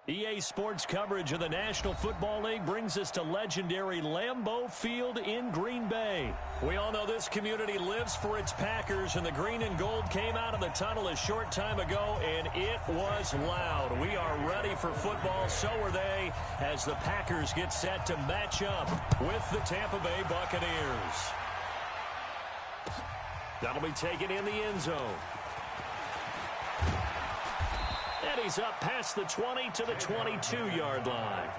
EA Sports coverage of the National Football League brings us to legendary Lambeau Field in Green Bay. We all know this community lives for its Packers, and the green and gold came out of the tunnel a short time ago, and it was loud. We are ready for football, so are they, as the Packers get set to match up with the Tampa Bay Buccaneers. That'll be taken in the end zone. And he's up past the 20 to the 22-yard line.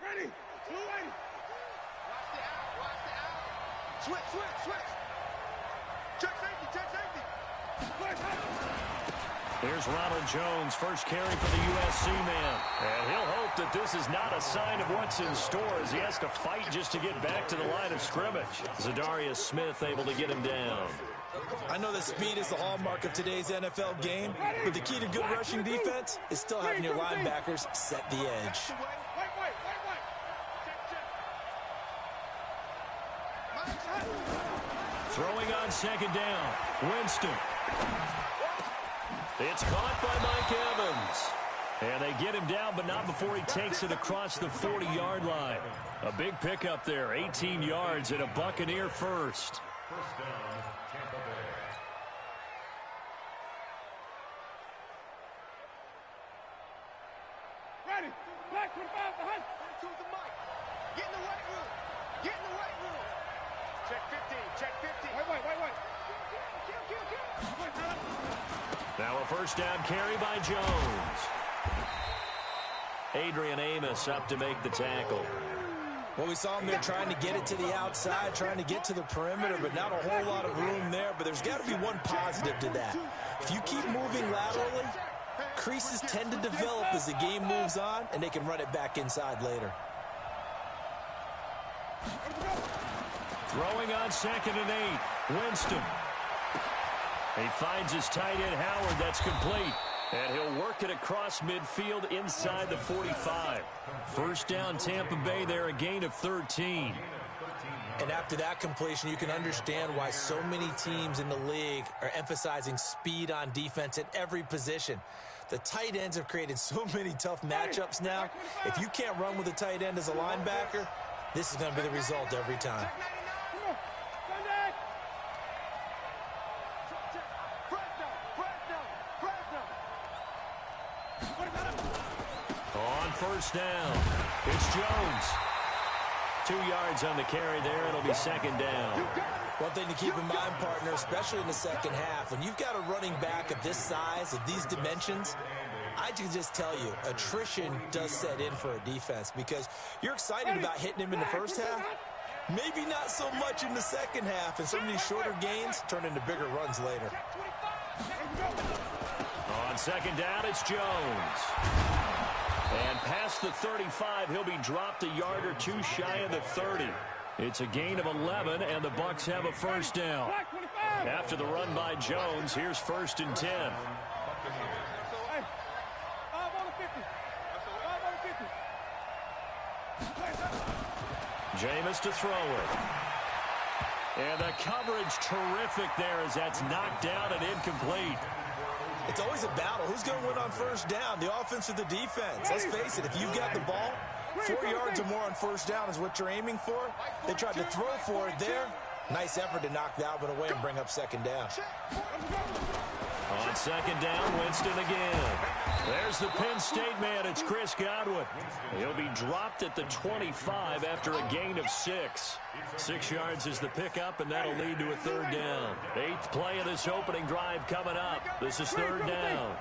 Ready, 280. Watch the out, watch the out. Switch. Check safety. Here's Ronald Jones, first carry for the USC man. And he'll hope that this is not a sign of what's in store as he has to fight just to get back to the line of scrimmage. Zadarius Smith able to get him down. I know that speed is the hallmark of today's NFL game, but the key to good rushing defense is still having your linebackers set the edge. Throwing on second down, Winston. It's caught by Mike Evans. And they get him down, but not before he takes it across the 40-yard line. A big pickup there, 18 yards and a Buccaneer first. First down, Tampa Bay. Ready, black 25 behind. To the mic. Get in the weight room. Check 15. Wait. Now a first down carry by Jones. Adrian Amos up to make the tackle. Well, we saw him there trying to get it to the outside, trying to get to the perimeter, but not a whole lot of room there. But there's got to be one positive to that. If you keep moving laterally, creases tend to develop as the game moves on, and they can run it back inside later. Throwing on 2nd and 8, Winston. He finds his tight end Howard. That's complete. And he'll work it across midfield inside the 45. First down, Tampa Bay there, a gain of 13. And after that completion, you can understand why so many teams in the league are emphasizing speed on defense at every position. The tight ends have created so many tough matchups now. If you can't run with a tight end as a linebacker, this is going to be the result every time. On first down, it's Jones. 2 yards on the carry there. It'll be second down. One thing to keep in mind, partner, especially in the second half, when you've got a running back of this size, of these dimensions, I can just tell you, attrition does set in for a defense because you're excited about hitting him in the first half. Maybe not so much in the second half, and some of these shorter gains turn into bigger runs later. On second down, it's Jones. And past the 35, he'll be dropped a yard or two shy of the 30. It's a gain of 11, and the Bucs have a first down. After the run by Jones, here's 1st and 10. Jameis to throw it. And the coverage terrific there as that's knocked down and incomplete. It's always a battle. Who's going to win on first down, the offense or the defense? Let's face it, if you've got the ball, 4 yards or more on first down is what you're aiming for. They tried to throw for it there. Nice effort to knock Dalvin away and bring up second down. On second down, Winston again. There's the Penn State man. It's Chris Godwin. He'll be dropped at the 25 after a gain of 6. 6 yards is the pickup, and that'll lead to a third down. 8th play of this opening drive coming up. This is third down.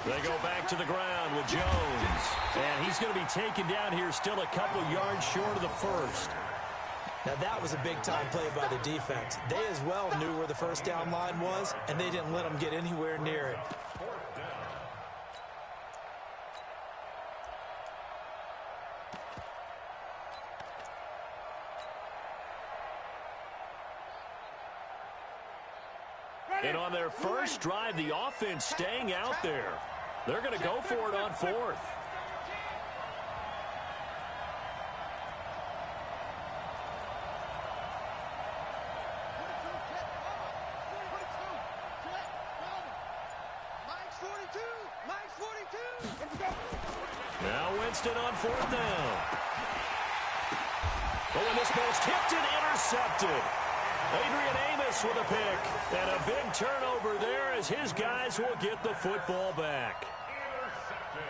They go back to the ground with Jones. And he's going to be taken down here still a couple yards short of the first. Now, that was a big-time play by the defense. They as well knew where the first down line was, and they didn't let them get anywhere near it. And on their first drive, the offense staying out there. They're going to go for it on 4th. Now Winston on 4th down. Oh, and this ball's tipped and intercepted. Adrian Amos with a pick. And a big turnover there as his guys will get the football back.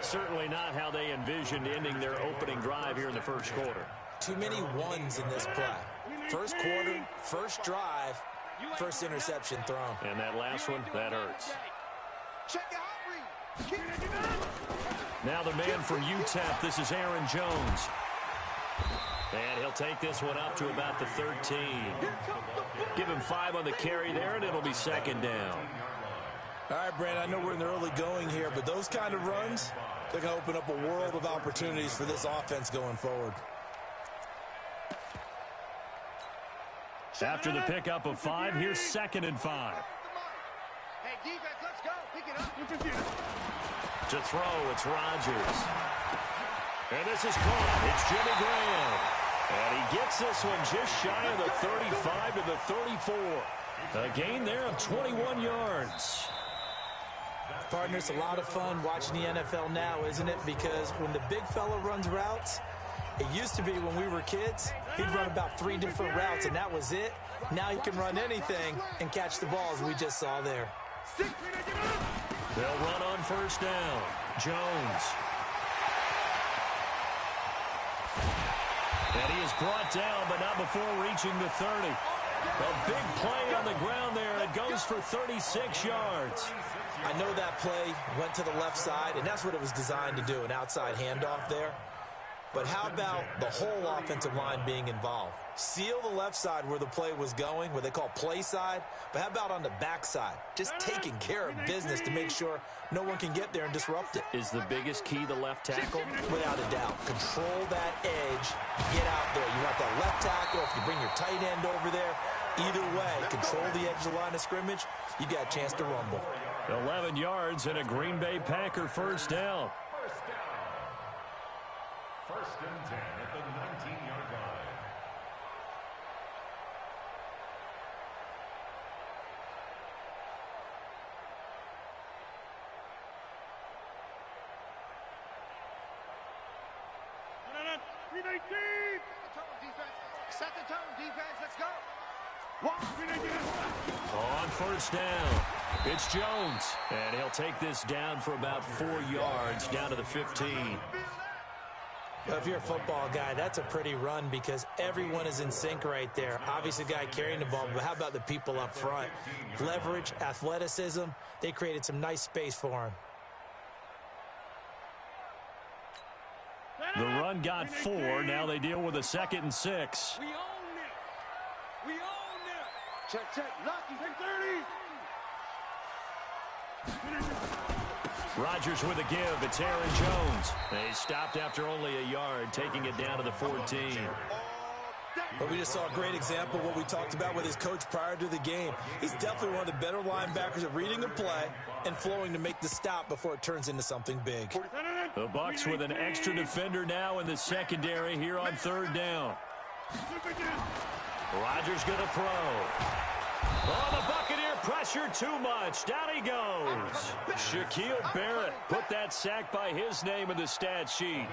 Certainly not how they envisioned ending their opening drive here in the first quarter. Too many ones in this play. First quarter, first drive, first interception thrown. And that last one, that hurts. Now the man from UTEP, this is Aaron Jones. And he'll take this one up to about the 13. Give him 5 on the carry there, and it'll be second down. All right, Brand, I know we're in the early going here, but those kind of runs, they're going to open up a world of opportunities for this offense going forward. After the pickup of 5, here's 2nd and 5. Hey, defense, let's go. Pick it up. To throw, it's Rodgers. And this is caught. It's Jimmy Graham. And he gets this one just shy of the 35 to the 34. A gain there of 21 yards. Partner, it's a lot of fun watching the NFL now, isn't it? Because when the big fella runs routes, it used to be when we were kids, he'd run about 3 different routes, and that was it. Now he can run anything and catch the ball, as we just saw there. They'll run on first down. Jones. And he is brought down, but not before reaching the 30. A big play on the ground there. It goes for 36 yards. I know that play went to the left side, and that's what it was designed to do, an outside handoff there. But how about the whole offensive line being involved? Seal the left side where the play was going, what they call play side, but how about on the back side? Just taking care of business to make sure no one can get there and disrupt it. Is the biggest key the left tackle? Without a doubt. Control that edge. Get out there. You want that left tackle. If you bring your tight end over there, either way, control the edge of the line of scrimmage, you got a chance to rumble. 11 yards and a Green Bay Packer first down. First and 10 at the 19-yard line. Set the tone, defense. Let's go. On first down, it's Jones. And he'll take this down for about 4 yards, down to the 15. Well, if you're a football guy, that's a pretty run because everyone is in sync right there. Obviously, the guy carrying the ball, but how about the people up front? Leverage, athleticism, they created some nice space for him. The run got 4. Now they deal with a 2nd and 6. We own it. We own it. Check, check. Lucky. Take 30. Rodgers with a give. It's Aaron Jones. They stopped after only a yard, taking it down to the 14. But we just saw a great example of what we talked about with his coach prior to the game. He's definitely one of the better linebackers at reading the play and flowing to make the stop before it turns into something big. The Bucs with an extra defender now in the secondary here on third down. Rodgers going to throw. Oh, the Buccaneer pressure too much. Down he goes. Shaquille Barrett put that sack by his name in the stat sheet.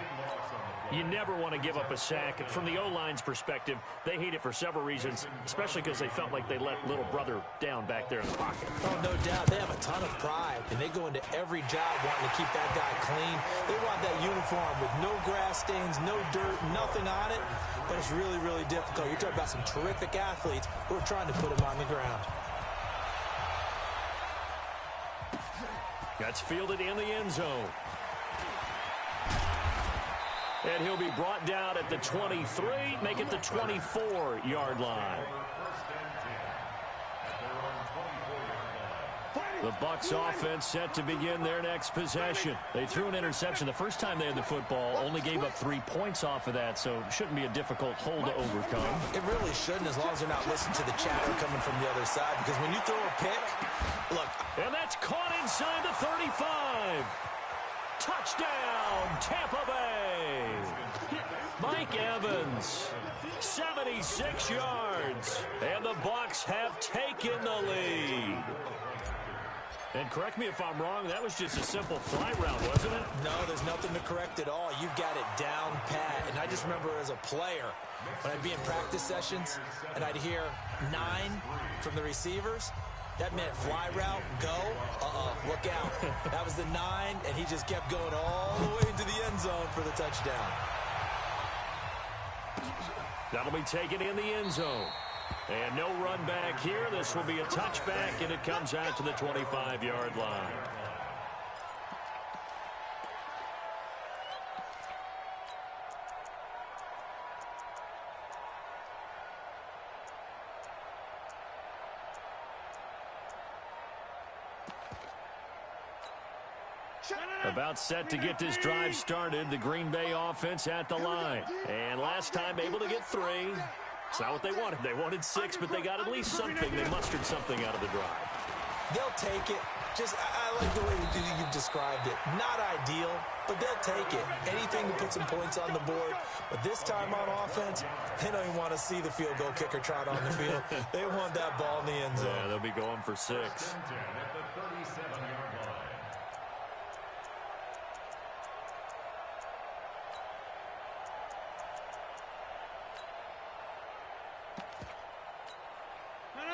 You never want to give up a sack. From the O-line's perspective, they hate it for several reasons, especially because they felt like they let little brother down back there in the pocket. Oh, no doubt. They have a ton of pride, and they go into every job wanting to keep that guy clean. They want that uniform with no grass stains, no dirt, nothing on it, but it's really, really difficult. You're talking about some terrific athletes who are trying to put him on the ground. That's fielded in the end zone. And he'll be brought down at the 23, make it the 24-yard line. The Bucs offense set to begin their next possession. They threw an interception the first time they had the football, only gave up 3 points off of that, so shouldn't be a difficult hole to overcome. It really shouldn't, as long as they're not listening to the chatter coming from the other side, because when you throw a pick, look. And that's caught inside the 35. Touchdown, Tampa Bay. Mike Evans, 76 yards, and the Bucs have taken the lead. And correct me if I'm wrong, that was just a simple fly route, wasn't it? No, there's nothing to correct at all. You've got it down pat. And I just remember as a player, when I'd be in practice sessions and I'd hear 9 from the receivers, that meant fly route, go, look out. That was the 9, and he just kept going all the way into the end zone for the touchdown. That'll be taken in the end zone. And no run back here. This will be a touchback, and it comes out to the 25-yard line. About set to get this drive started. The Green Bay offense at the line. And last time able to get 3. It's not what they wanted. They wanted 6, but they got at least something. They mustered something out of the drive. They'll take it. Just, I like the way you've described it. Not ideal, but they'll take it. Anything to put some points on the board. But this time on offense, they don't even want to see the field goal kicker trot on the field. They want that ball in the end zone. Yeah, they'll be going for 6.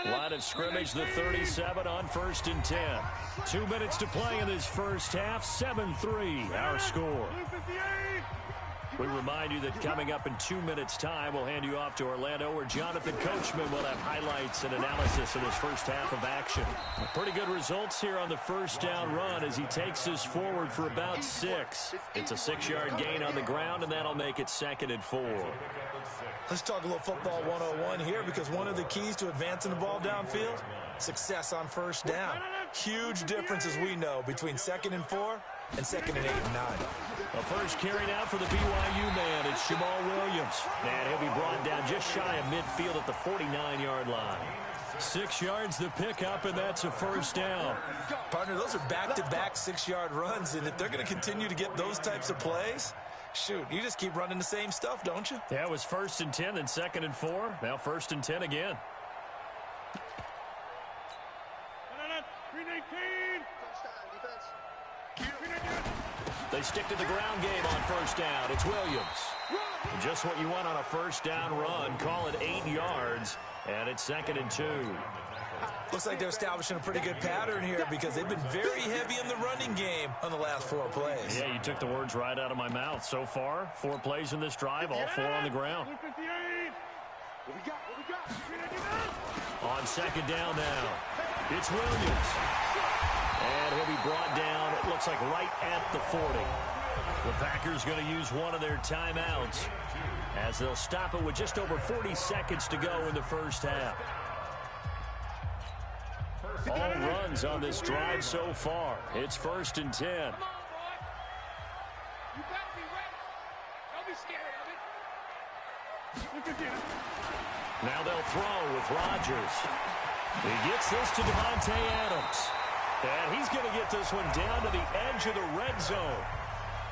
Line of scrimmage, the 37 on 1st and 10. 2 minutes to play in this first half. 7-3, our score. We remind you that coming up in 2 minutes' time, we'll hand you off to Orlando, where Jonathan Coachman will have highlights and analysis of this first half of action. Pretty good results here on the first down run as he takes us forward for about 6. It's a 6-yard gain on the ground, and that'll make it 2nd and 4. Let's talk a little football 101 here, because one of the keys to advancing the ball downfield, success on first down. Huge difference, as we know, between 2nd and 4 and 2nd and 8 and 9. The first carry now for the BYU man. It's Jamal Williams. And he'll be brought down just shy of midfield at the 49-yard line. 6 yards the pickup, and that's a first down. Partner, those are back-to-back 6-yard runs, and if they're going to continue to get those types of plays, shoot, you just keep running the same stuff, don't you? Yeah, it was 1st and 10, then 2nd and 4. Now 1st and 10 again. They stick to the ground game on first down. It's Williams. Just what you want on a first down run. Call it 8 yards, and it's 2nd and 2. Looks like they're establishing a pretty good pattern here, because they've been very heavy in the running game on the last 4 plays. Yeah, you took the words right out of my mouth. So far, 4 plays in this drive, all 4 on the ground. On 2nd down now, it's Williams. And he'll be brought down, it looks like right at the 40. The Packers going to use one of their timeouts as they'll stop it with just over 40 seconds to go in the first half. All runs on this drive so far. It's 1st and 10. You better be ready. Don't be scared of it. Now they'll throw with Rodgers. He gets this to Devontae Adams. And he's going to get this one down to the edge of the red zone.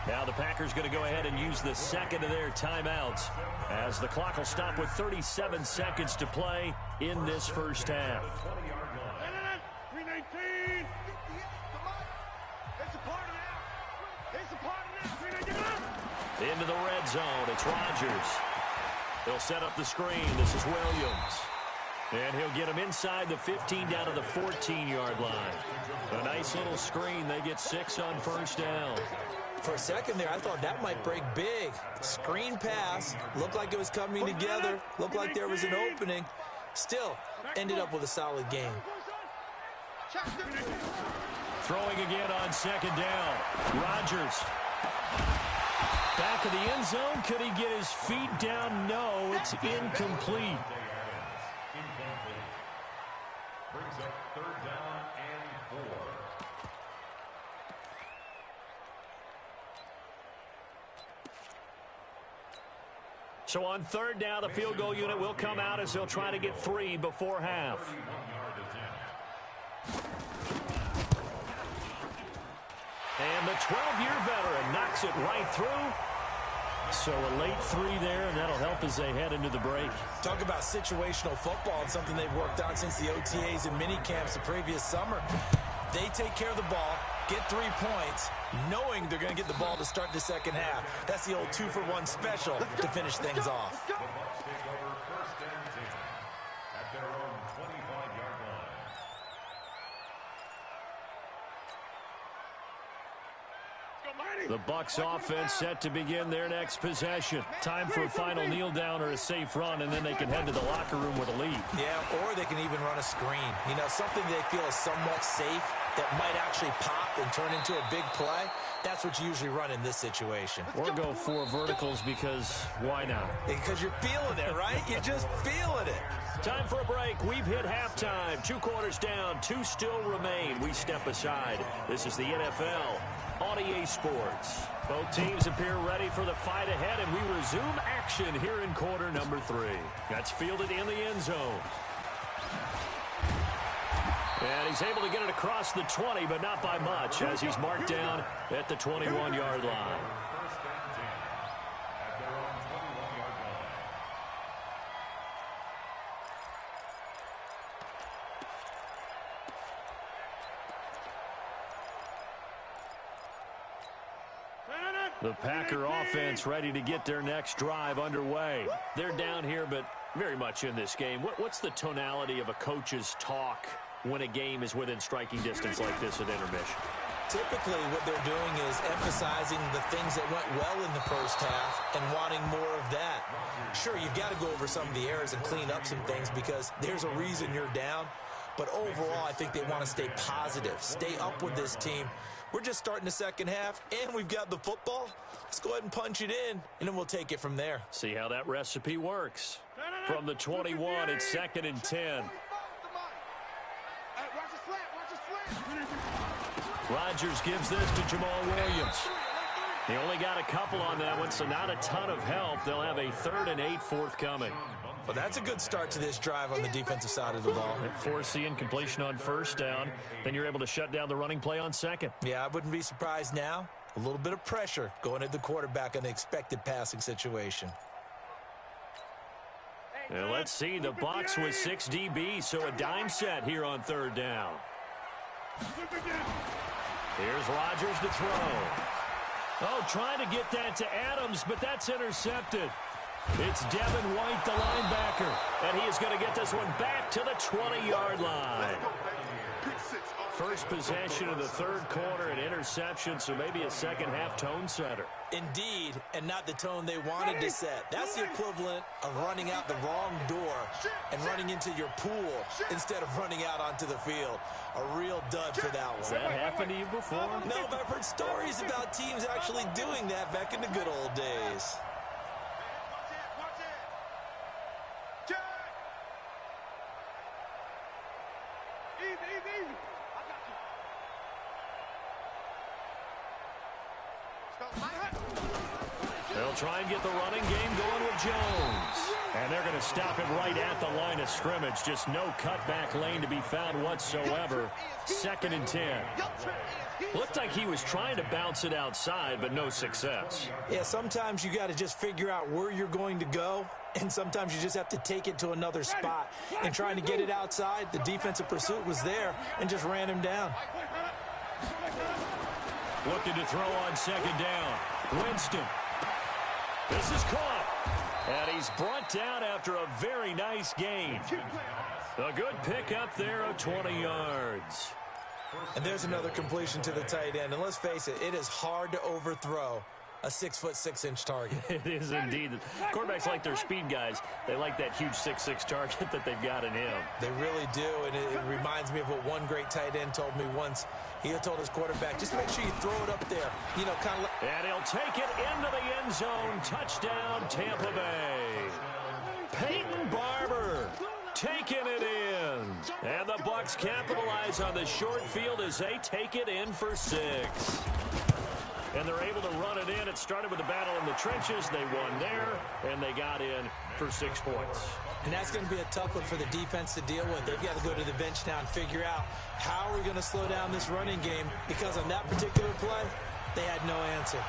Now the Packers going to go ahead and use the 2nd of their timeouts as the clock will stop with 37 seconds to play in this first half. Into the red zone, it's Rodgers. He'll set up the screen. This is Williams. And he'll get him inside the 15 down to the 14-yard line. A nice little screen. They get 6 on first down. For a second there, I thought that might break big. Screen pass. Looked like it was coming together. Looked like there was an opening. Still, ended up with a solid game. Throwing again on second down. Rodgers. Back of the end zone. Could he get his feet down? No, it's incomplete. Brings up third down and 4. So on third down, the field goal unit will come out as they'll try to get 3 before half. And the 12-year veteran knocks it right through. So a late 3 there, and that'll help as they head into the break. Talk about situational football and something they've worked on since the OTAs and mini camps the previous summer. They take care of the ball, get 3 points, knowing they're going to get the ball to start the second half. That's the old 2-for-1 special to finish things off. The Bucs take over first and 10 at their own 25-yard line. The Bucs offense set to begin their next possession. Time for a final kneel down or a safe run, and then they can head to the locker room with a lead. Yeah, or they can even run a screen. You know, something they feel is somewhat safe that might actually pop and turn into a big play. That's what you usually run in this situation. Or go 4 verticals because why not? Because you're feeling it, right? You're just feeling it. Time for a break. We've hit halftime. 2 quarters down. 2 still remain. We step aside. This is the NFL on EA Sports. Both teams appear ready for the fight ahead, and we resume action here in quarter number 3. That's fielded in the end zone. And he's able to get it across the 20, but not by much, as he's marked down at the 21-yard line. First and 10 at their own 21-yard line. The Packer offense ready to get their next drive underway. They're down here, but very much in this game. What's the tonality of a coach's talk when a game is within striking distance like this at intermission? Typically, what they're doing is emphasizing the things that went well in the first half and wanting more of that. Sure, you've got to go over some of the errors and clean up some things because there's a reason you're down. But overall, I think they want to stay positive, stay up with this team. We're just starting the second half, and we've got the football. Let's go ahead and punch it in, and then we'll take it from there. See how that recipe works. From the 21, it's 2nd and 10. Rodgers gives this to Jamal Williams. He only got a couple on that one, so not a ton of help. They'll have a 3rd and 8 forthcoming. Well, that's a good start to this drive on the defensive side of the ball. Forcing completion on first down. Then you're able to shut down the running play on second. Yeah, I wouldn't be surprised now. A little bit of pressure going at the quarterback in the expected passing situation. And let's see, the Bucs with 6 DBs, so a dime set here on 3rd down. Here's Rodgers to throw. Oh, trying to get that to Adams, but that's intercepted. It's Devin White, the linebacker, and he is going to get this one back to the 20-yard line. First possession of the 3rd quarter, an interception, so maybe a second-half tone setter. Indeed, and not the tone they wanted to set. That's the equivalent of running out the wrong door and running into your pool instead of running out onto the field. A real dud for that one. Has that happened to you before? No, but I've heard stories about teams actually doing that back in the good old days. They'll try and get the running game going with Jones. And they're going to stop it right at the line of scrimmage. Just no cutback lane to be found whatsoever. 2nd and 10. Looked like he was trying to bounce it outside, but no success. Yeah, sometimes you got to just figure out where you're going to go, and sometimes you just have to take it to another spot. And trying to get it outside, the defensive pursuit was there and just ran him down. Looking to throw on 2nd down. Winston. This is caught. And he's brought down after a very nice gain. A good pickup there of 20 yards. And there's another completion to the tight end. And let's face it, it is hard to overthrow a 6'6" target. It is indeed. Quarterbacks like their speed guys. They like that huge 6'6" target that they've got in him. They really do, and it reminds me of what one great tight end told me once. He told his quarterback, just make sure you throw it up there. You know, kind of. And he'll take it into the end zone. Touchdown, Tampa Bay. Peyton Barber taking it in. And the Bucs capitalize on the short field as they take it in for 6. And they're able to run it in. It started with a battle in the trenches. They won there, and they got in for 6 points. And that's going to be a tough one for the defense to deal with. They've got to go to the bench now and figure out how we're going to slow down this running game, because on that particular play, they had no answer.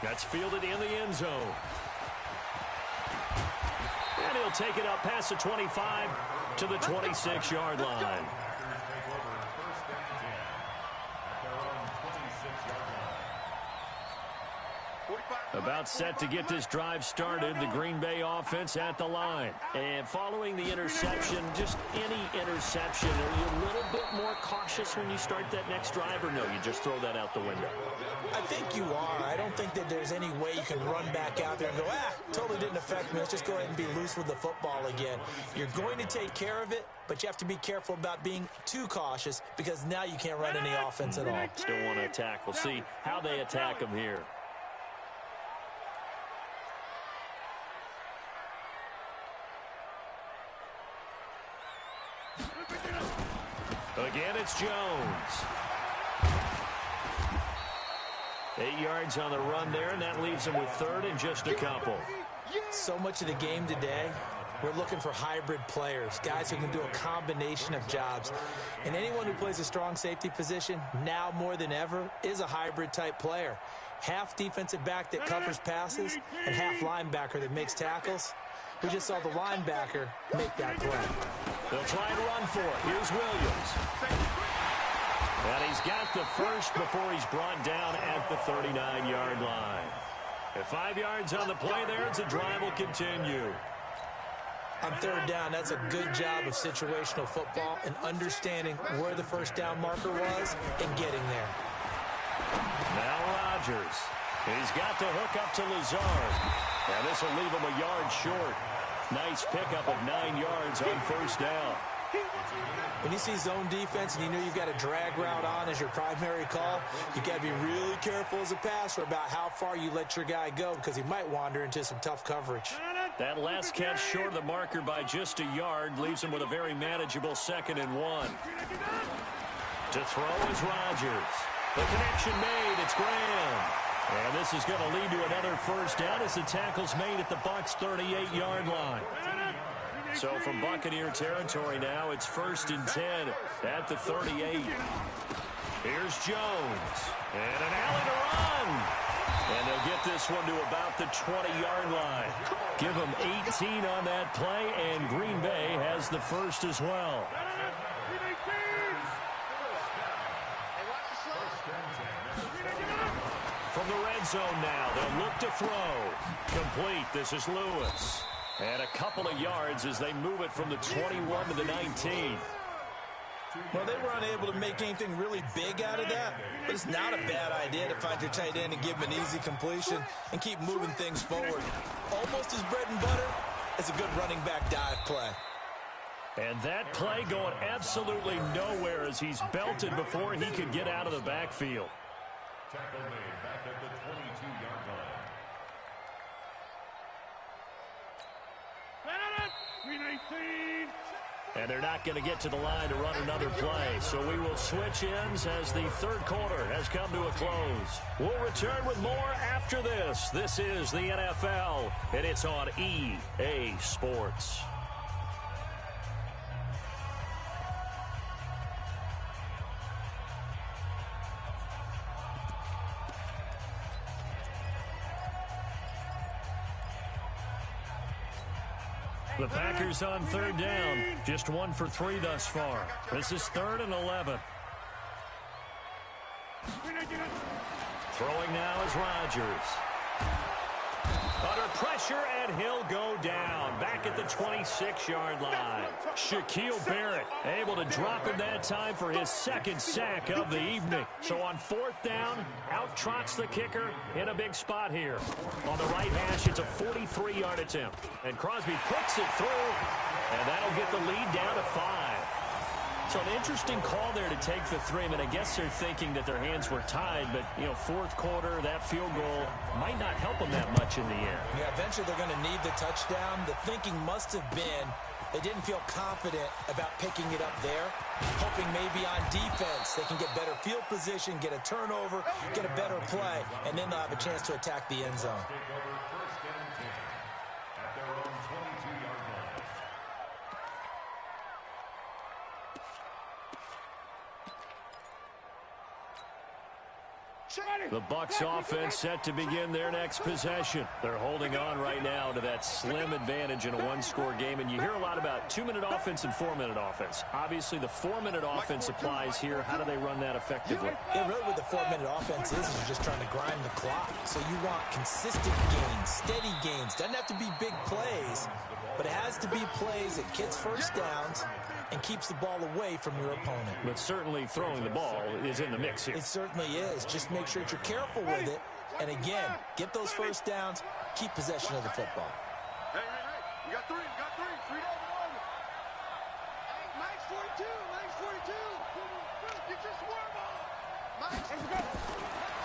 That's fielded in the end zone. And he'll take it up past the 25 to the 26-yard line. About set to get this drive started, the Green Bay offense at the line. And following the interception, just any interception, are you a little bit more cautious when you start that next drive, or no, you just throw that out the window? I think you are. I don't think that there's any way you can run back out there and go, totally didn't affect me. Let's just go ahead and be loose with the football again. You're going to take care of it, but you have to be careful about being too cautious, because now you can't run any offense at all. Still want to attack. We'll see how they attack them here. Again, it's Jones. 8 yards on the run there, and that leaves him with 3rd and just a couple. So much of the game today, we're looking for hybrid players, guys who can do a combination of jobs. And anyone who plays a strong safety position, now more than ever, is a hybrid-type player. Half defensive back that covers passes and half linebacker that makes tackles. We just saw the linebacker make that play. They'll try and run for it. Here's Williams. And he's got the first before he's brought down at the 39-yard line. At 5 yards on the play there, the drive will continue. On 3rd down, that's a good job of situational football and understanding where the first down marker was and getting there. Now Rodgers. He's got the hook up to Lazard. And this will leave him a yard short. Nice pickup of 9 yards on first down. When you see zone defense and you know you've got a drag route on as your primary call, you've got to be really careful as a passer about how far you let your guy go, because he might wander into some tough coverage. That last catch short of the marker by just a yard leaves him with a very manageable 2nd and 1. To throw is Rodgers. The connection made. It's Graham. And this is going to lead to another first down as the tackle's made at the Bucs' 38-yard line. So from Buccaneer territory now, it's 1st and 10 at the 38. Here's Jones. And an alley to run. And they'll get this one to about the 20-yard line. Give them 18 on that play, and Green Bay has the first as well. From the red zone now, they'll look to throw. Complete. This is Lewis. And a couple of yards as they move it from the 21 to the 19. Well, they were unable to make anything really big out of that, but it's not a bad idea to find your tight end and give him an easy completion and keep moving things forward. Almost as bread and butter as a good running back dive play. And that play going absolutely nowhere as he's belted before he could get out of the backfield. Tackle made back at the 22-yard line. And they're not going to get to the line to run another play. So we will switch ends as the 3rd quarter has come to a close. We'll return with more after this. This is the NFL, and it's on EA Sports. The Packers on 3rd down. Just 1 for 3 thus far. This is 3rd and 11. Throwing now is Rodgers. Under pressure, and he'll go down. Back at the 26-yard line. Shaquille Barrett able to drop him that time for his second sack of the evening. So on fourth down, out trots the kicker in a big spot here. On the right hash, it's a 43-yard attempt. And Crosby puts it through, and that'll get the lead down to 5. So an interesting call there to take the 3. I mean, I guess they're thinking that their hands were tied, but, you know, fourth quarter, that field goal might not help them that much in the end. Yeah, eventually they're going to need the touchdown. The thinking must have been they didn't feel confident about picking it up there, hoping maybe on defense they can get better field position, get a turnover, get a better play, and then they'll have a chance to attack the end zone. The Bucs offense set to begin their next possession. They're holding on right now to that slim advantage in a one-score game. And you hear a lot about 2-minute offense and 4-minute offense. Obviously, the 4-minute offense applies here. How do they run that effectively? Yeah, really what the 4-minute offense is you're just trying to grind the clock. So you want consistent gains, steady gains. Doesn't have to be big plays, but it has to be plays that gets first downs and keeps the ball away from your opponent. But certainly throwing the ball is in the mix here. It certainly is. Just make sure that you're careful with it. And again, get those first downs, keep possession of the football. Hey, you got 3, you got 3. 3 down to 1. Hey, Mike's 42, Mike's 42. Get your swerve on. Mike's, let's go.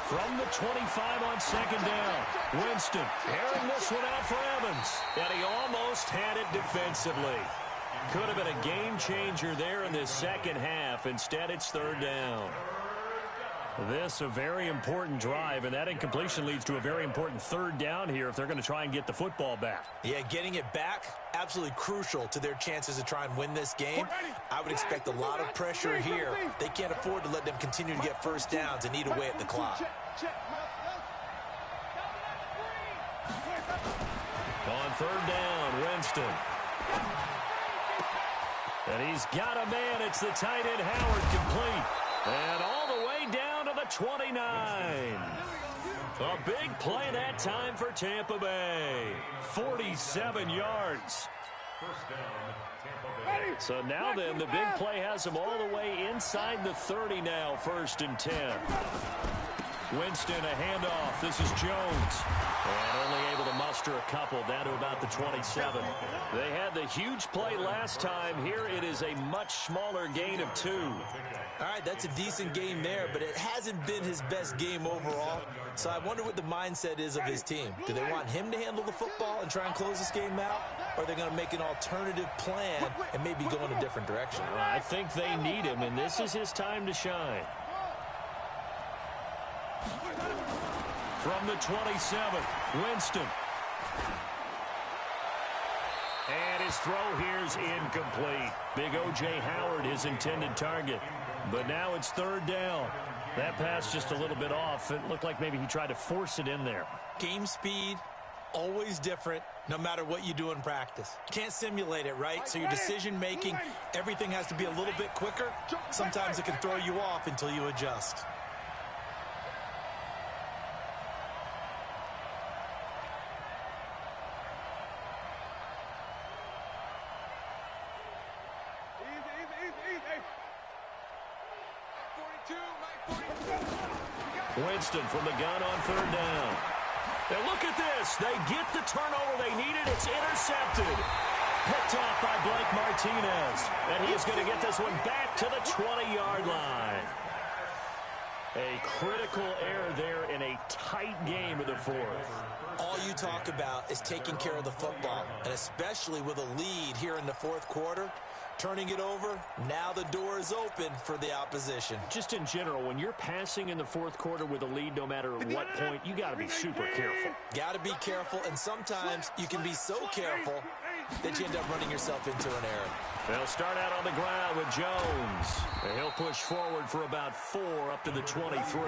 From the 25 on second down, Winston airing this one out for Evans. And he almost had it defensively. Could have been a game changer there in this second half. Instead, it's third down. This a very important drive, and that incompletion leads to a very important third down here if they're going to try and get the football back. Yeah, getting it back, absolutely crucial to their chances to try and win this game. I would expect a lot of pressure here. They can't afford to let them continue to get first downs and eat away at the clock. On third down, Winston. And he's got a man. It's the tight end, Howard, complete. And all the way down to the 29. A big play that time for Tampa Bay. 47 yards. So now then, the big play has him all the way inside the 30 now, 1st and 10. Winston, a handoff. This is Jones. And only able to muster a couple down to about the 27. They had the huge play last time. Here it is a much smaller gain of 2. All right, that's a decent game there, but it hasn't been his best game overall. So I wonder what the mindset is of his team. Do they want him to handle the football and try and close this game out? Or are they going to make an alternative plan and maybe go in a different direction? I think they need him, and this is his time to shine. From the 27, Winston. And his throw here's incomplete. Big O.J. Howard, his intended target. But now it's third down. That pass just a little bit off. It looked like maybe he tried to force it in there. Game speed, always different, no matter what you do in practice. Can't simulate it, right? So your decision-making, everything has to be a little bit quicker. Sometimes it can throw you off until you adjust. Winston from the gun on third down. And look at this. They get the turnover they needed. It's intercepted. Picked off by Blake Martinez. And he is going to get this one back to the 20-yard line. A critical error there in a tight game of the fourth. All you talk about is taking care of the football, and especially with a lead here in the fourth quarter. Turning it over, now the door is open for the opposition. Just in general, when you're passing in the fourth quarter with a lead, no matter what point, you got to be super careful. Got to be careful, and sometimes you can be so careful that you end up running yourself into an error. They'll start out on the ground with Jones. And he'll push forward for about 4 up to the 23.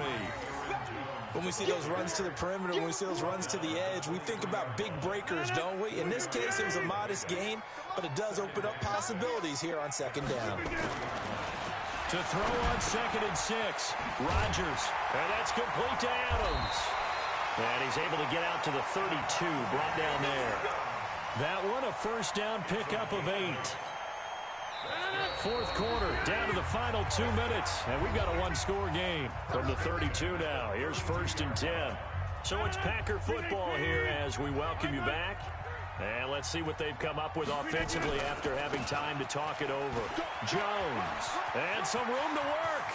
When we see those runs to the perimeter, when we see those runs to the edge, we think about big breakers, don't we? In this case, it was a modest gain, but it does open up possibilities here on second down. To throw on 2nd and 6. Rodgers. And that's complete to Adams. And he's able to get out to the 32, brought down there. That one a first down pickup of 8. Fourth quarter, down to the final 2 minutes. And we've got a one-score game from the 32 now. Here's 1st and 10. So it's Packer football here as we welcome you back. And let's see what they've come up with offensively after having time to talk it over. Jones. And some room to work.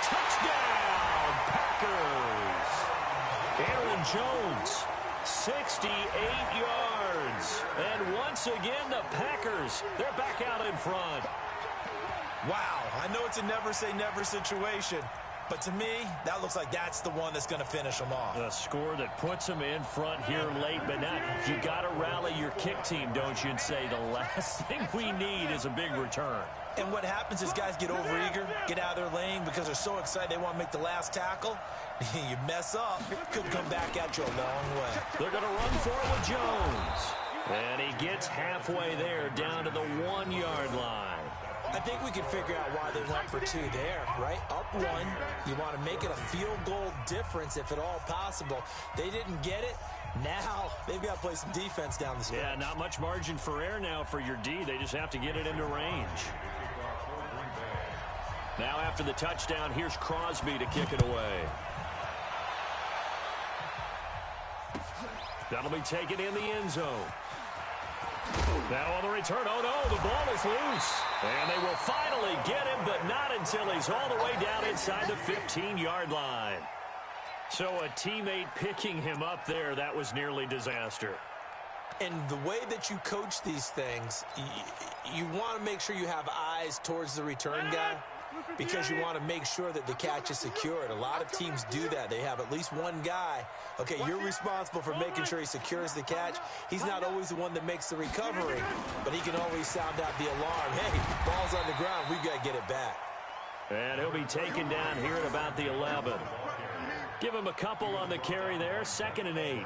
Touchdown, Packers. Aaron Jones, 68 yards. And once again, the Packers, they're back out in front. Wow, I know it's a never-say-never situation, but to me, that looks like that's the one that's going to finish them off. A score that puts them in front here late, but not. You got to rally your kick team, don't you, and say the last thing we need is a big return. And what happens is guys get overeager, get out of their lane because they're so excited they want to make the last tackle. You mess up, it could come back at you a long way. They're going to run for it with Jones. And he gets halfway there down to the 1-yard line. I think we can figure out why they went for 2 there, right? Up 1. You want to make it a field goal difference if at all possible. They didn't get it. Now they've got to play some defense down the stretch. Yeah, not much margin for error now for your D. They just have to get it into range. Now after the touchdown, here's Crosby to kick it away. That'll be taken in the end zone. Now on the return, oh no, the ball is loose. And they will finally get him, but not until he's all the way down inside the 15-yard line. So a teammate picking him up there, that was nearly disaster. And the way that you coach these things, you want to make sure you have eyes towards the return guy because you want to make sure that the catch is secured. A lot of teams do that. They have at least one guy. Okay, you're responsible for making sure he secures the catch. He's not always the one that makes the recovery, but he can always sound out the alarm. Hey, ball's on the ground. We've got to get it back. And he'll be taken down here at about the 11. Give him a couple on the carry there. 2nd and 8.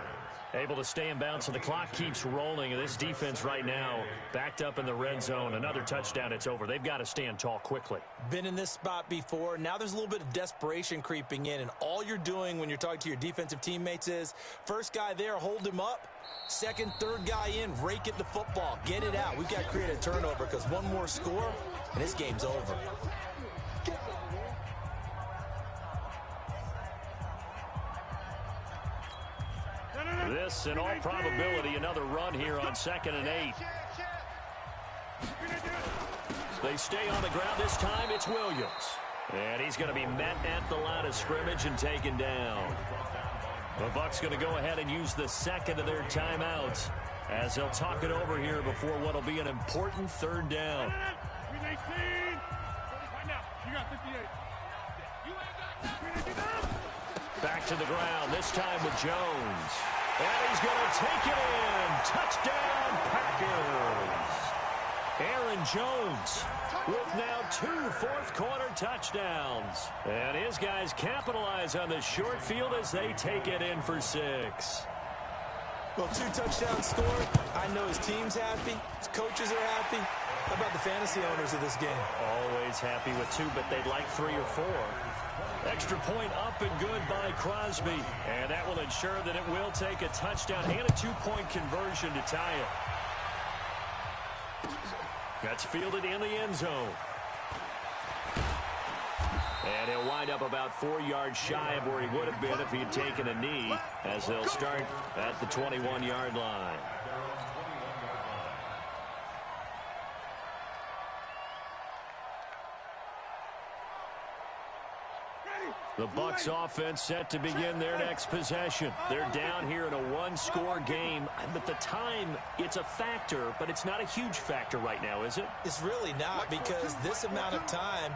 Able to stay in bounds, so the clock keeps rolling. And this defense right now backed up in the red zone. Another touchdown, it's over. They've got to stand tall quickly. Been in this spot before. Now there's a little bit of desperation creeping in. And all you're doing when you're talking to your defensive teammates is, first guy there, hold him up. Second, third guy in, rake at the football. Get it out. We've got to create a turnover because one more score, and this game's over. This, in all probability, another run here on 2nd and 8. They stay on the ground this time. It's Williams. And he's going to be met at the line of scrimmage and taken down. The Bucs going to go ahead and use the second of their timeouts as they'll talk it over here before what will be an important 3rd down. Back to the ground, this time with Jones. And he's going to take it in. Touchdown, Packers. Aaron Jones with now 2 fourth-quarter touchdowns. And his guys capitalize on the short field as they take it in for 6. Well, 2 touchdowns scored. I know his team's happy. His coaches are happy. How about the fantasy owners of this game? Always happy with 2, but they'd like 3 or 4. Extra point up and good by Crosby. And that will ensure that it will take a touchdown and a 2-point conversion to tie it. That's fielded in the end zone. And he'll wind up about 4 yards shy of where he would have been if he had taken a knee, as they'll start at the 21-yard line. The Bucs offense set to begin their next possession. They're down here in a 1-score game. But the time, it's a factor, but it's not a huge factor right now, is it? It's really not, because this amount of time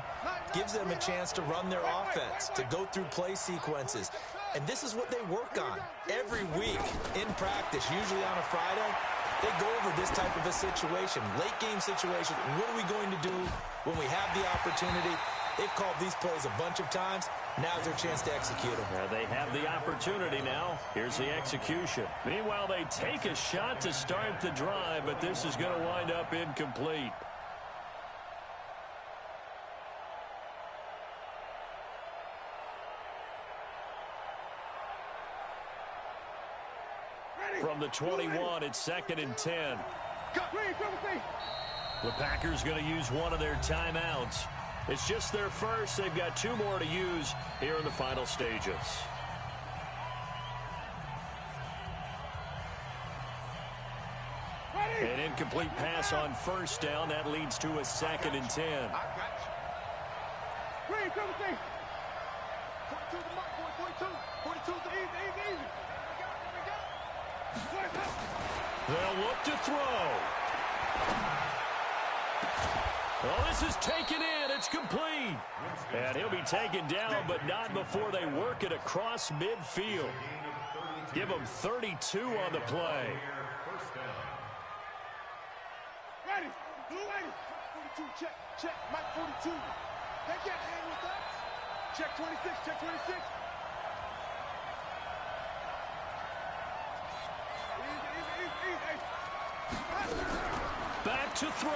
gives them a chance to run their offense, to go through play sequences. And this is what they work on every week in practice, usually on a Friday. They go over this type of a situation, late game situation. What are we going to do when we have the opportunity? They've called these plays a bunch of times. Now's their chance to execute them. They have the opportunity now. Here's the execution. Meanwhile, they take a shot to start the drive, but this is going to wind up incomplete. From the 21, it's 2nd and 10. The Packers going to use one of their timeouts. It's just their first. They've got 2 more to use here in the final stages. An incomplete pass on first down. That leads to a 2nd and 10. I got you. 42 the mark, boy. 42 is the easy. They'll look to throw. Well, this is taken in. It's complete. And he'll be taken down, but not before they work it across midfield. Give him 32 on the play. Ready. 42, check. Mike 42. They can't hang with us. Check 26. Back to throw.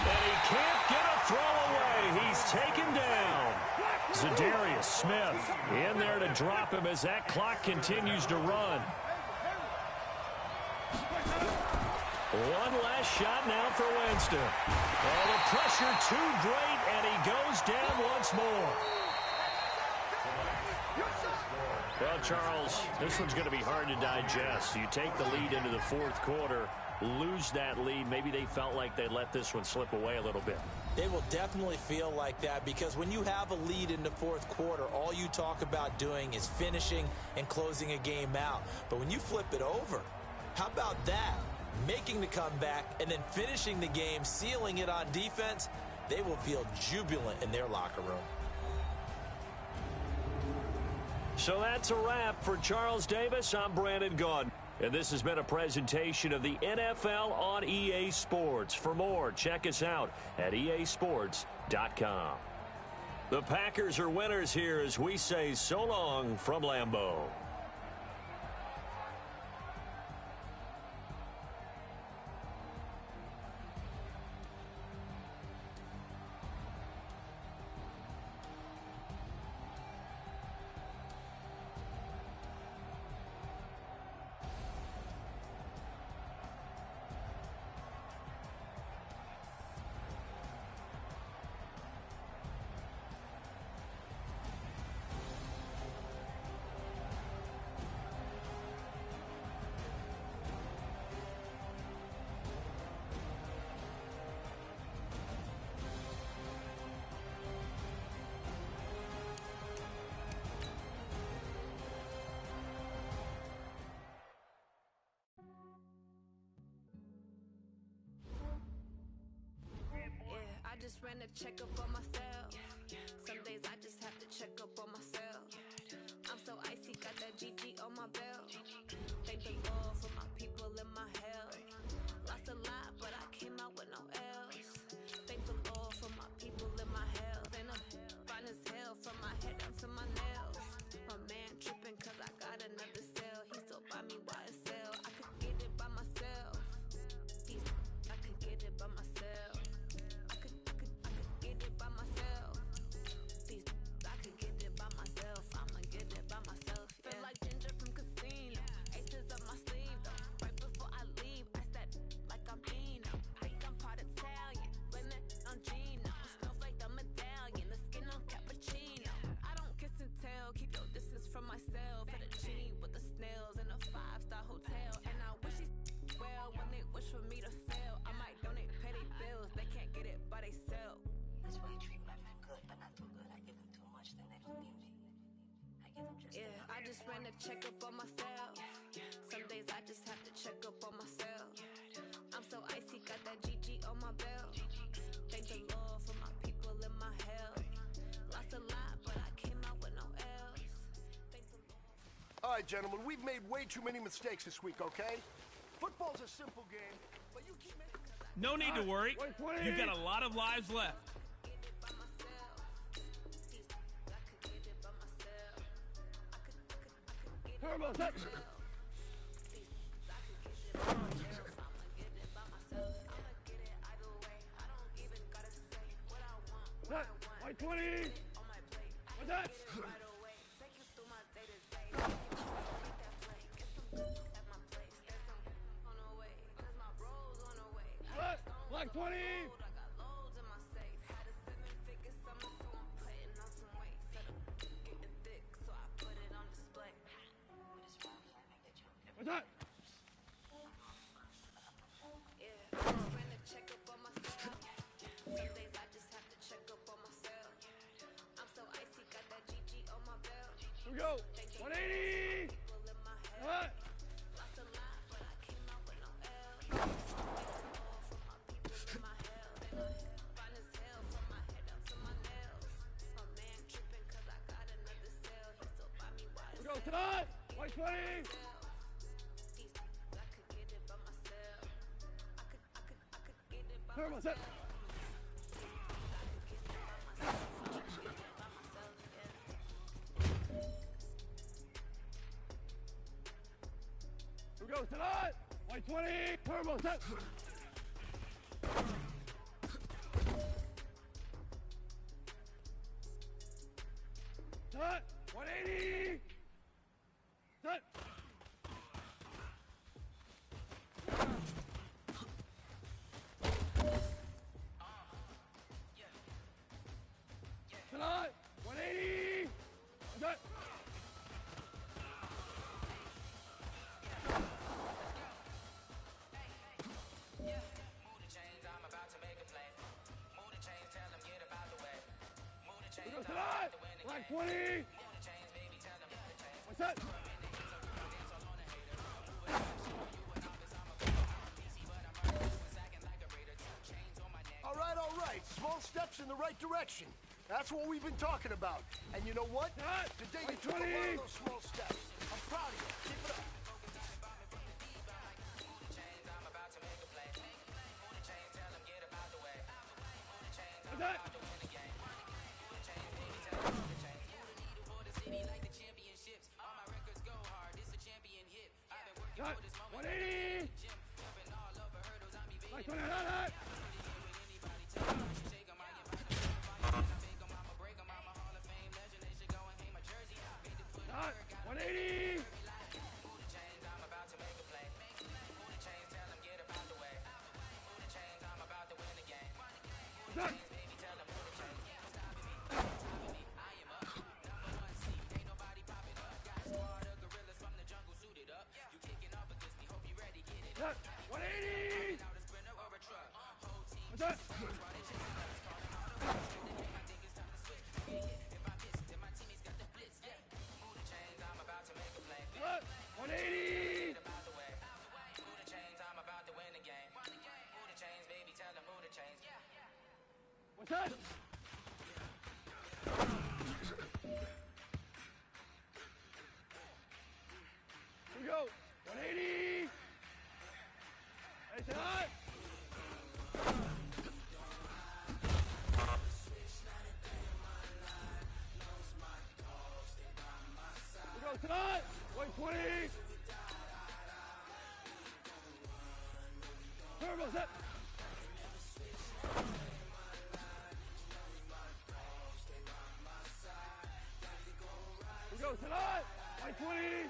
And he can't get a throw away. He's taken down. Zadarius Smith in there to drop him as that clock continues to run. One last shot now for Winston. Oh, the pressure too great, and he goes down once more. Well, Charles, this one's going to be hard to digest. You take the lead into the 4th quarter, lose that lead. Maybe they felt like they let this one slip away a little bit. They will definitely feel like that because when you have a lead in the 4th quarter, all you talk about doing is finishing and closing a game out. But when you flip it over, how about that? Making the comeback and then finishing the game, sealing it on defense, they will feel jubilant in their locker room. So that's a wrap for Charles Davis. I'm Brandon Gaudin. And this has been a presentation of the NFL on EA Sports. For more, check us out at easports.com. The Packers are winners here as we say so long from Lambeau. I just ran a checkup on myself. Some days I just have to check up on myself. I'm so icy, got that GG on my belt. Thank the Lord for my people and my health. Lost a lot, but I came out with no L's. Thank the Lord for my people and my health. And I'm fine as hell from my head down to my nails. My man tripping cause I got another cell. He still buy me YSL. I could get it by myself. I could get it by myself. I could get it by myself. I could get it by myself. I'ma get it by myself. Yeah. Feel like Ginger from Casino. Aces up my sleeve though. Right before I leave, I said like I'm Dino. Think I'm part Italian. Blame it on Gino. Smells like the medallion. The skin on cappuccino. I don't kiss and tell. Keep your distance from myself. Fettuccine with the snails in a 5-star hotel. And I wish he well when they wish for me to fail. I might donate petty bills. They can't get it by themselves. That's why you treat my men good, but not too good. I give them too much, then they don't need me. I give them just enough. I just ran a checkup on myself. Some days I just have to check up on myself. I'm so icy, got that GG on my belt. Thank the Lord for my people and my health. Lost a lot, but I came out with no L's. Thank the Lord. All right, gentlemen, we've made way too many mistakes this week, okay? Football's a simple game, but you keep making... No need to worry. You've got a lot of lives left. Turbo, set. Set. White 20. What's that? What? Black 20. What's that? Here we go. 180. What? Here we go. Tonight. White 20. Turbo, set. Here we go, tonight. White 20. Turbo, set. Set. 180. Set. Tonight, 180. Set. We go tonight. Black 20. What's that? All right. Small steps in the right direction. That's what we've been talking about. And you know what? Today you took a lot of those small steps. I'm proud of you. Keep it up. What's that? Cut. 180. Like 20, that. Cut. 180. Cut. Cut. 180. What's that? Cut. 180. What's that? Here we go. 180. Hey, tonight. We go tonight. 120. Turbo set. We go tonight. 120.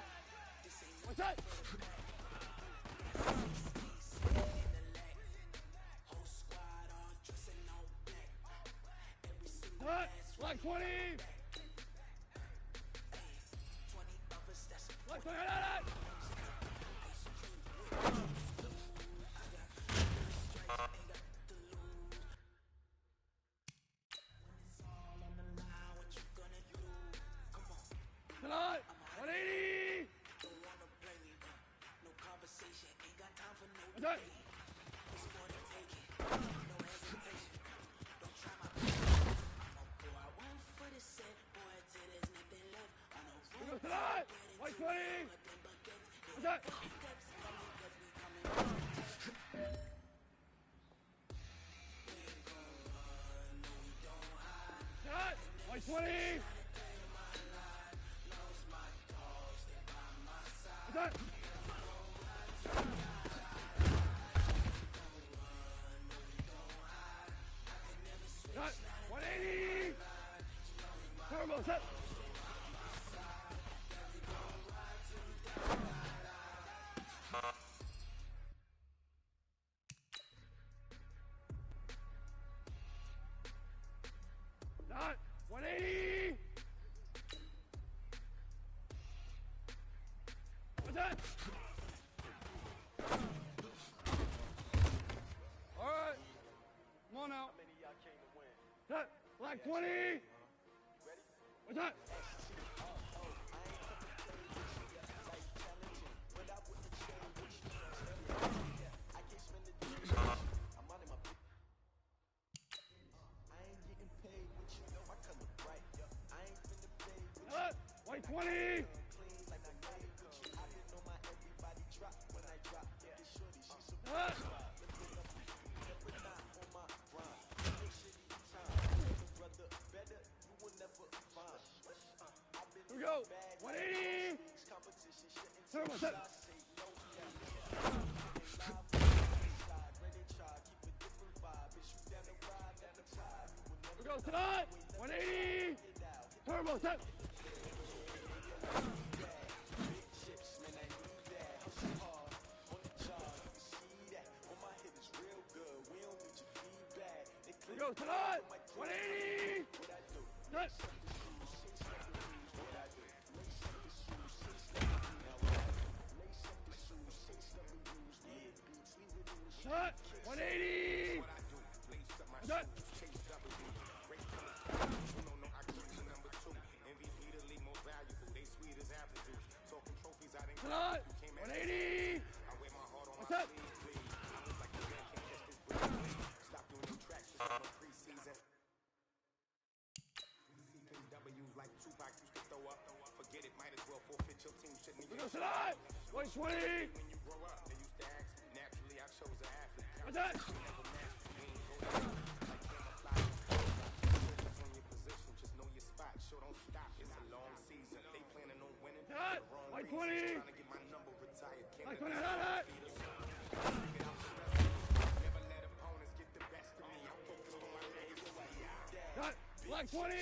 What's that? What? Black 20. Black 20. Tonight, 180. What's that? We go tonight. White 20. What's that? Tonight, White 20. 180! Turbo set! Not 180! What's that? All right. Come on now. Set. Black 20. What's that? White 20. Here we go. 180. Turbo set. Here we go. Tonight. 180. Turbo set. Here we go. Tonight. 180. Set. Shot! 180! Shot! Shot! 180! What's up? We're going to 120! What's that? Shot! White 20! White 20, hot! Shot! Black 20!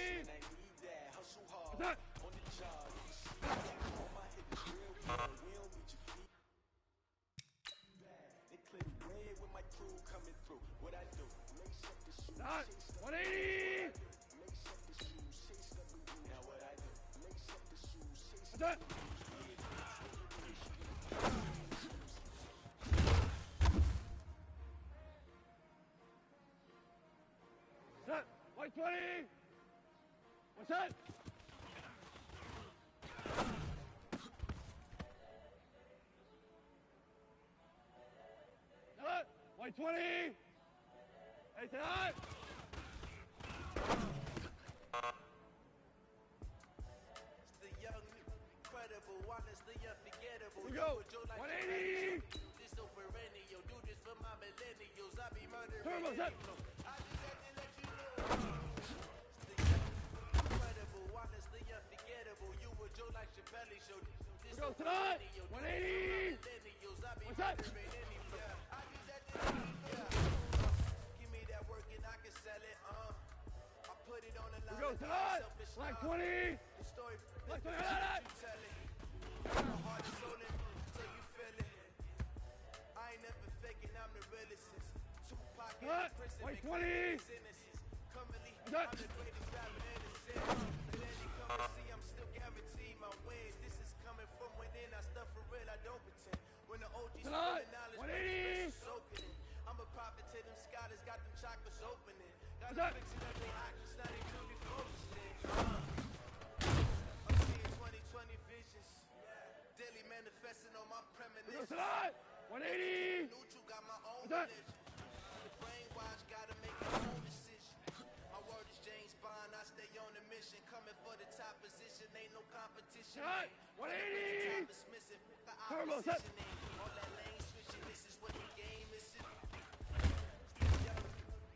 What's that? Shot! 180! What's that? Shot! White 20! What's that? Shot! White 20! Hey, tonight! Here we go! 180! Turbo set! Here we go tonight! 180! What's that? Here we go tonight! Black 20! Black 20, hot! Cut! White 20! What's that? Tonight! 180! I'm a prophet to them scholars, got them chakras opening. Got them fixing up their actions, now they truly focusing. I'm seeing 2020 visions. Daily manifesting on my premonitions. Tonight! 180! Neutral got my own religion. The brainwash gotta make my own decision. My word is James Bond, I stay on a mission. Coming for the top position, ain't no competition. Shot! 180! Turbo set! All that lane switching, this is what the game is.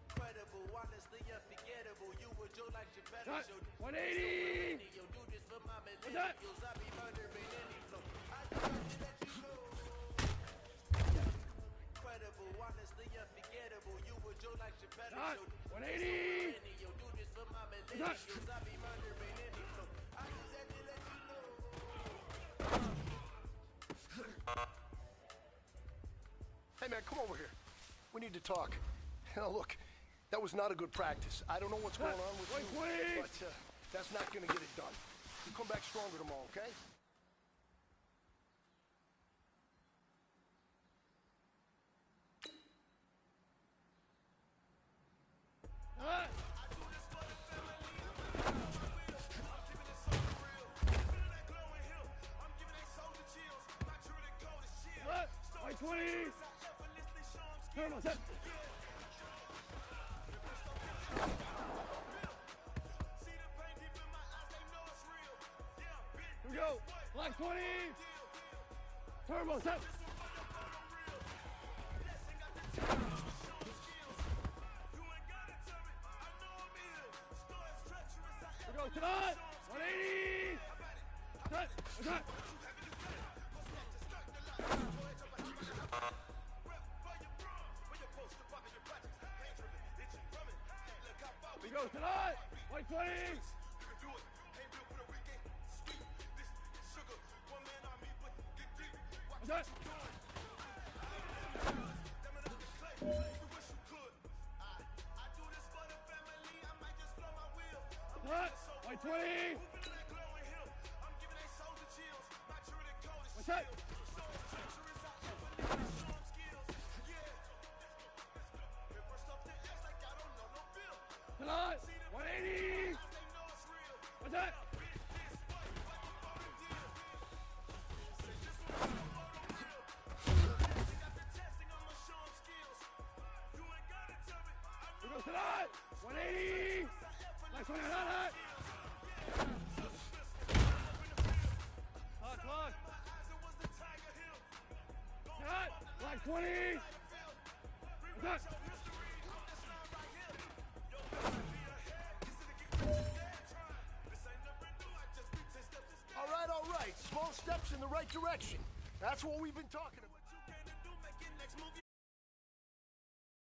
Incredible, honestly unforgettable. You were Joe like your better. 180! Yo, do this for my millennials. I be murdering any flow. Incredible, honestly unforgettable. You were Joe like Chappelle. Shot. 180. You do this for my millennials. I be murdering any flow. I just had to let you know. Hey, man, come over here. We need to talk. Now, look, that was not a good practice. I don't know what's going on with you, but that's not going to get it done. You come back stronger tomorrow, okay? White 20. Turbo set. Here we go. Black 20. Turbo set. Here we go. Tonight. 180. Set. Attack. We go tonight. White 20. Attack. Attack. White 20. Attack. Tonight. 180. Attack. We go tonight. 180. Like 20. Attack. Clock. Attack. Like 20. Attack. All right. Small steps in the right direction. That's what we've been talking about.